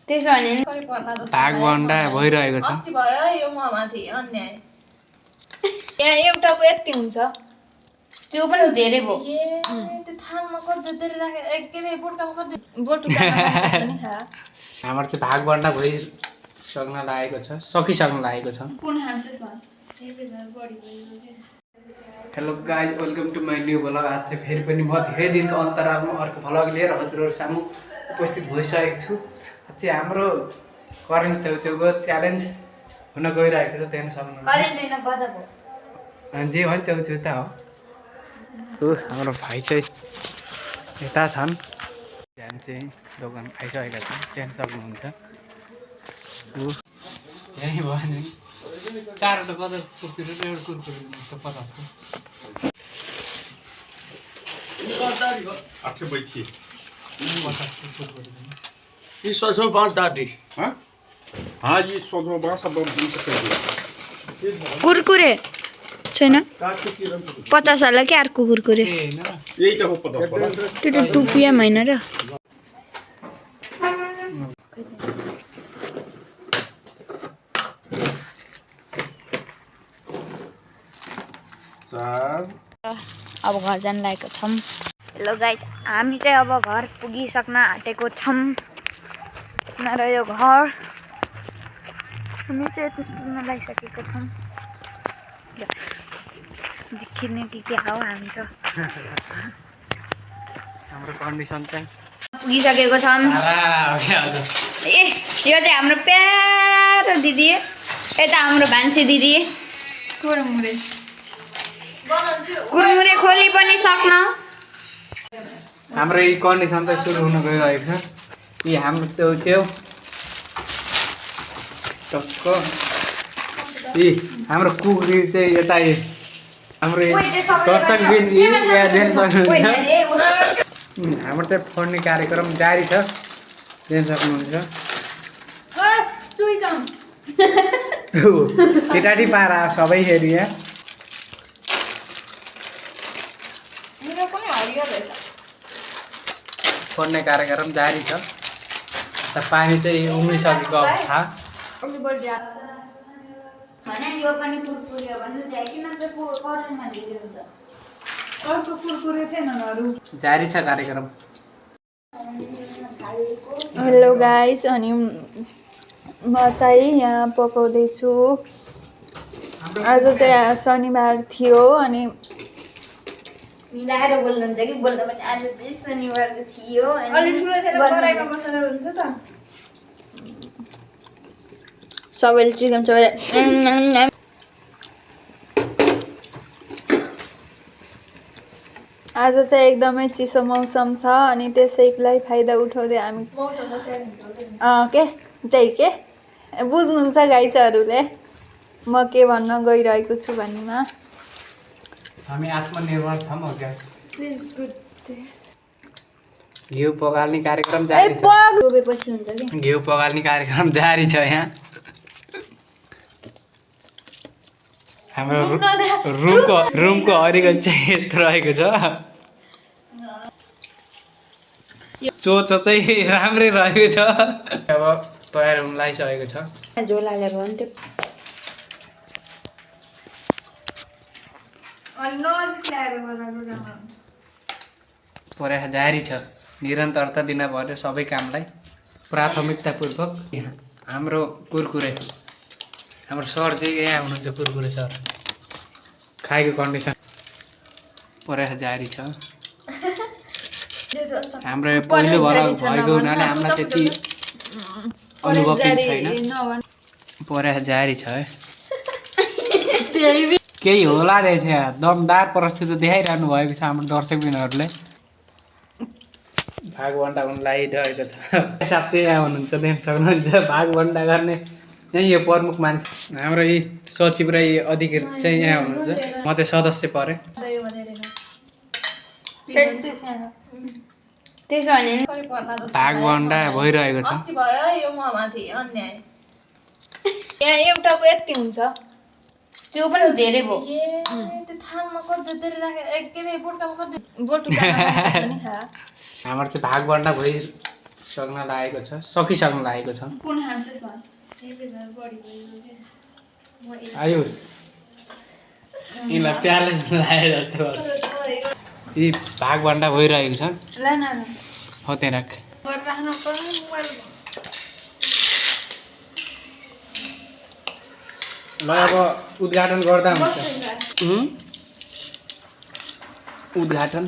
त्यसो भने भागभन्डा भइरहेको छ। अति भयो यो ममाथि अन्याय। यहाँ एउटाको यति हुन्छ, त्यो पनि धेरै भयो। त्यो थालमा कति धेरै राखे के रे बोटकामा कति बोटकामा खा। हाम्रो चाहिँ भागभन्डा भइसक्न लागेको छ, सकिसक्न लागेको छ। कुन खान्छ hello guys, welcome to my new vlog. आज चाहिँ फेरि पनि म धेरै दिनको अन्तरालमा अर्को भ्लग लिएर हजुरहरू सामु उपस्थित भइसकेको छु। आज चाहिँ हाम्रो करेन्ट छेउछेउको च्यालेन्ज हुन गइरहेको छ। त्यहाँ सक्नुहुन्छ जे भन्छ छेउछेउ त हो। हाम्रो भाइ चाहिँ यता छन्, त्यहाँ चाहिँ दोकान आइसकेका छन्, त्यहाँ सक्नुहुन्छ। यहीँ भयो नि चारवटा कता कुर्कुरे र एउटा कुर्कुरे 50को 105 दाटी हाँ ये 105 सब कुरकुरे छैन 50 वाला के अर्को कुरकुरे यही त हो 50 वाला त्यो त टुपिया हैन र। अब घर जान लागेको छौँ। हेलो गाइज, हामी चाहिँ अब घर पुगिसक्न आँटेको छौँ। र यो घर हामी चाहिँ पुग्न लागिसकेको छौँ। देखिने कि क्या हो, हामी त हाम्रो कन्डिसन चाहिँ पुगिसकेको छौँ। ए यो चाहिँ हाम्रो प्यारो दिदी, यता हाम्रो भान्सी दिदी। कुरमुरे खोली पनि सक्न। हाम्रो यी कन्डिसन चाहिँ सुरु हुन गइरहेको छ। यी हाम्रो छेउछेउ टक्क यी हाम्रो कुकुरी चाहिँ यता हाम्रो दर्शक बिन यहाँ देख्न सक्नुहुन्छ। हाम्रो चाहिँ फोड्ने कार्यक्रम जारी छ, देख्न सक्नुहुन्छ। छिटाटी पारा सबै हेरी यहाँ फोड्ने कार्यक्रम जारी छ। त पानी चाहिँ उम्लिसकेको अवस्था। जारी छ कार्यक्रम। हेलो गाइज, अनि म चाहिँ यहाँ पकाउँदैछु। आज चाहिँ शनिबार थियो अनि मिलाएर बोल्नुहुन्छ कि बोल्दा पनि आज चाहिँ शनिबारको थियो। सबैले चिकन सबैले आज चाहिँ एकदमै चिसो मौसम छ अनि त्यसैलाई फाइदा उठाउँदै हामी के त्यही के बुझ्नुहुन्छ गाइजहरूले म के भन्न गइरहेको छु भन्नेमा। हामी आत्मनिर्भर छौँ हो क्या। घिउ पगाल्ने कार्यक्रम जारी छ। घिउ पगाल्ने कार्यक्रम जारी छ यहाँ। हाम्रो रुमको हरिगन चाहिँ यत्रो रहेको छ। चोचो चाहिँ राम्रै रहेको छ। अब तयार हुन लागिसकेको छ। परेखा जारी छ। निरन्तरता दिन पर्यो सबै कामलाई प्राथमिकतापूर्वक। हाम्रो कुरकुरे हाम्रो सर चाहिँ यहाँ हुनुहुन्छ, कुरकुरे सर खाएको कन्डिसन परेखा जारी छ। हाम्रो पहिलो भएको हुनाले हामीलाई त्यति अनुभव पनि छैन। परेखा जारी छ है। केही होला रहेछ यहाँ। दमदार परिस्थिति देखाइरहनु भएको छ हाम्रो दर्शकबिनहरूले। भागभन्डा हुन लागिरहेको छ। साहब चाहिँ यहाँ हुनुहुन्छ, देख्न सक्नुहुन्छ। भागभन्डा गर्ने यही यो प्रमुख मान्छे हाम्रो यी सचिव र यी अधिकृत चाहिँ यहाँ हुनुहुन्छ। म चाहिँ सदस्य परेँ। भागभन्डा भइरहेको छ। अति भयो यो ममाथि अन्याय। यहाँ एउटाको यति हुन्छ, त्यो पनि धेरै भयो। त्यो थालमा कति धेरै राखे के रे बोटकामा कति बोटकामा खा। हाम्रो चाहिँ भागभन्डा भइसक्न सक्न लागेको छ, सकिसक्न लागेको छ। कुन खान्छ सर आयुष यिनीलाई प्यारले लागे जस्तो यी भागभन्डा भइरहेको छ। ल न हो त्यहाँ राख। राख्नु पर्ने मोबाइल ल अब उद्घाटन गर्दा हुन्छ। उद्घाटन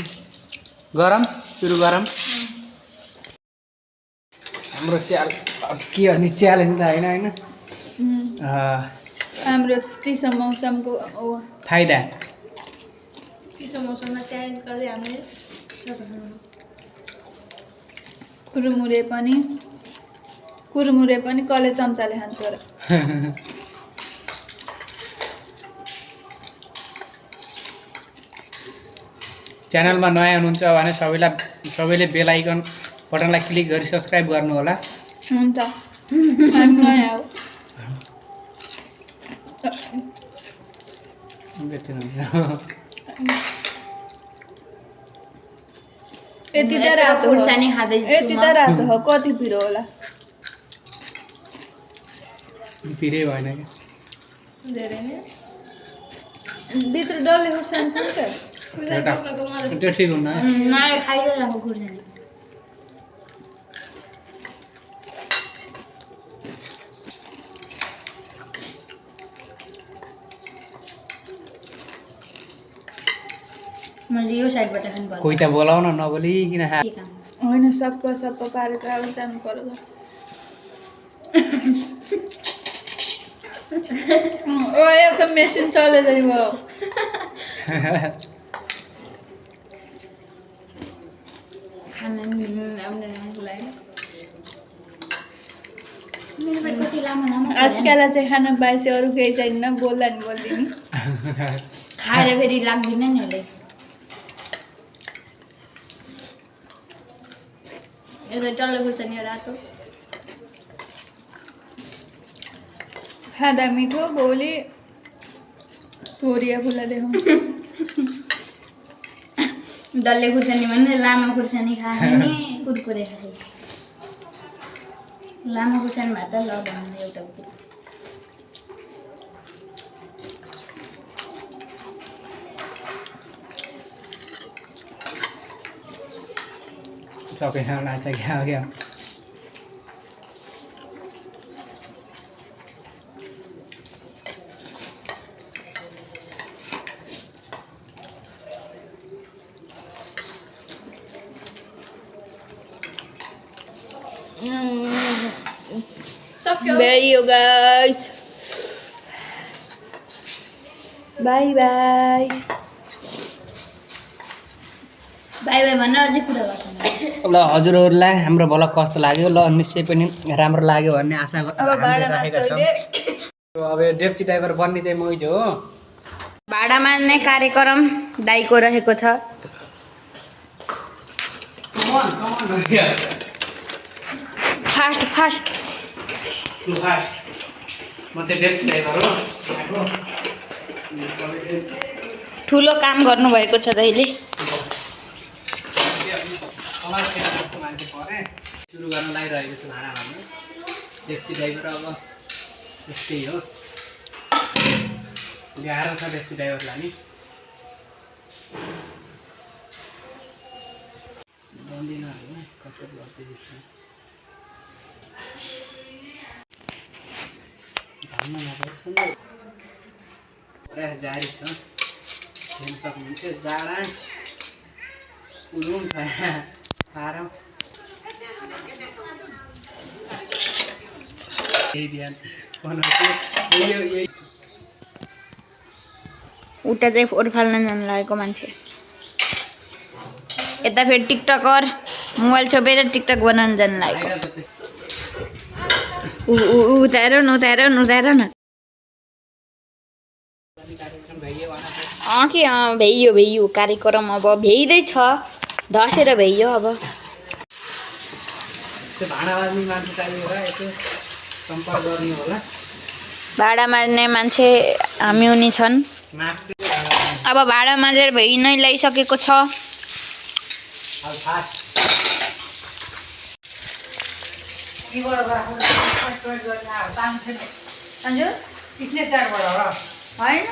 गरम सुरु गरम। हाम्रो च्याल के भने च्यालेन्ज त होइन हाम्रो चिसो मौसमको फाइदा चिसो मौसममा च्यालेन्ज गर्दै हामीले कुरमुरे पनि कले चम्चाले खान्छ र च्यानलमा नयाँ हुनुहुन्छ भने सबैले बेल आइकन बटनलाई क्लिक गरी सब्सक्राइब गर्नु होला। हुन्छ हामी नयाँ हो यति त रातो हो कति पिरो होला पिरै भएन क्या धेरै नै भित्र डल्ले खुर्सानी छ नि त त्यो ठिक हुन्न है। खाइरहेको खुर्सानी मैले यो साइडबाट खानु पर्यो। कोही त बोलाउन नबोलिकन खा। होइन सबको पारेर अब जानु पर्यो ओ यो त मेसिन चले जाइ भयो खाना नि आउने लागि मेरो पेट कति लामो आजकल चाहिँ खाना पाएपछि अरू केही चाहिन्न बोल्दा नि बोल्दिनी खाएर फेरि लाग्दैन नि अहिले यो त डल्लो खुर्सानी रातो खाँदा मिठो भोलि थोरिया फुला देखाउँ डल्ले खुर्सानी भने लामो खुर्सानी खाने नि कुरकुरे खाए लामो खुर्सानी भए त ल भन्नु एउटा कुरा सबै खाना लाग्छ क्या Bye guys. Bye bye. By by भन्न अझै कुरा गर्छ ल हजुरहरूलाई हाम्रो भ्लग कस्तो लाग्यो ल निश्चय पनि राम्रो लाग्यो भन्ने आशा अब भाडा राखेका छौँ। अब यो डेप्ची ड्राइभर बन्ने चाहिँ मै हो। भाडा मान्ने कार्यक्रम दाइको रहेको छ फास्ट फास्ट म चाहिँ डेप्ची ड्राइभर हो। ठुलो काम गर्नुभएको छ दाइले मान्छे परे सुरु गर्न लागिरहेको छु भाडा भन्नु डेप्ची ड्राइभर अब त्यस्तै हो गाह्रो छ डेप्ची ड्राइभरलाई नि बन्दिन होइन कस्तो गर्दै जारी छ हेर्न सक्नुहुन्छ जाडा उलुम छ फारम यही बिहान उता चाहिँ फोहोर फाल्न जानु लागेको मान्छे यता फेरि टिकटकर मोबाइल छोपेर टिकटक बनाउन जानु लागेको उतार न उतार न कि भ्याइयो कार्यक्रम अब भ्याइँदैछ धसेर भ्याइयो अब भाडा मार्ने मान्छे हामी उनी छन् अब भाडा मारेर भइ नै ल्याइसकेको छ हजुर होइन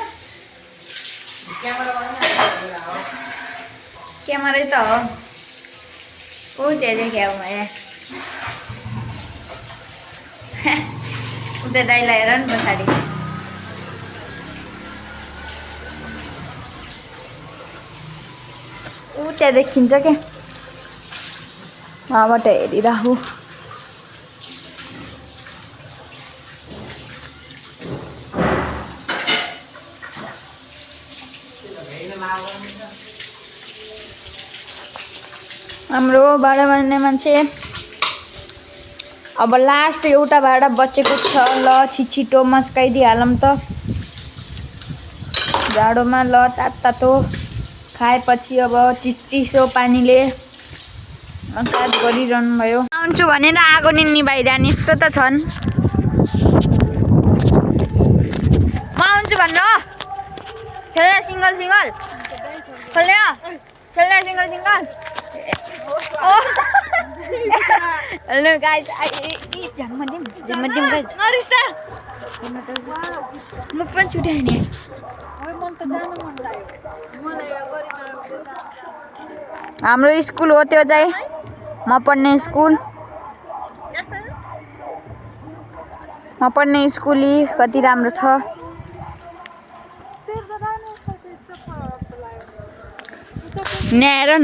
क्यामेरै त हो ऊ त्यो देख्यो मैले उता दाइलाई हेर नि पछाडि ऊ त्यहाँ देखिन्छ क्या वहाँबाट हेरिराखु हाम्रो भाडा मार्ने मान्छे अब लास्ट एउटा भाडा बचेको छ ल छिटो मस्काइदिइहालौँ त जाडोमा ल तातो खाएपछि अब चिसो पानीले मसाज गरिरहनु भयो आउँछु भनेर आगो नि निभाइरहने यस्तो त छन् म आउँछु भन्न खेल्ने सिङ्गल खेल्ने सिङ्गल हेलो गाइस म पनि छुट्याएँ नि हाम्रो स्कुल हो त्यो चाहिँ म पढ्ने स्कुल कति राम्रो छ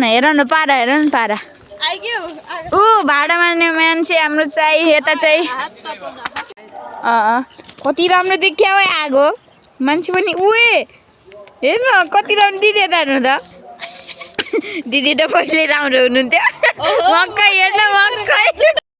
हेर न पारा ऊ भाडा मार्ने मान्छे हाम्रो चाहिँ यता चाहिँ कति राम्रो देखियो आगो मान्छे पनि उए हेर्न कति राम्रो दिदी यता हेर्नु त दिदी त पहिले राम्रो हुनुहुन्थ्यो मकै हेर्न मकै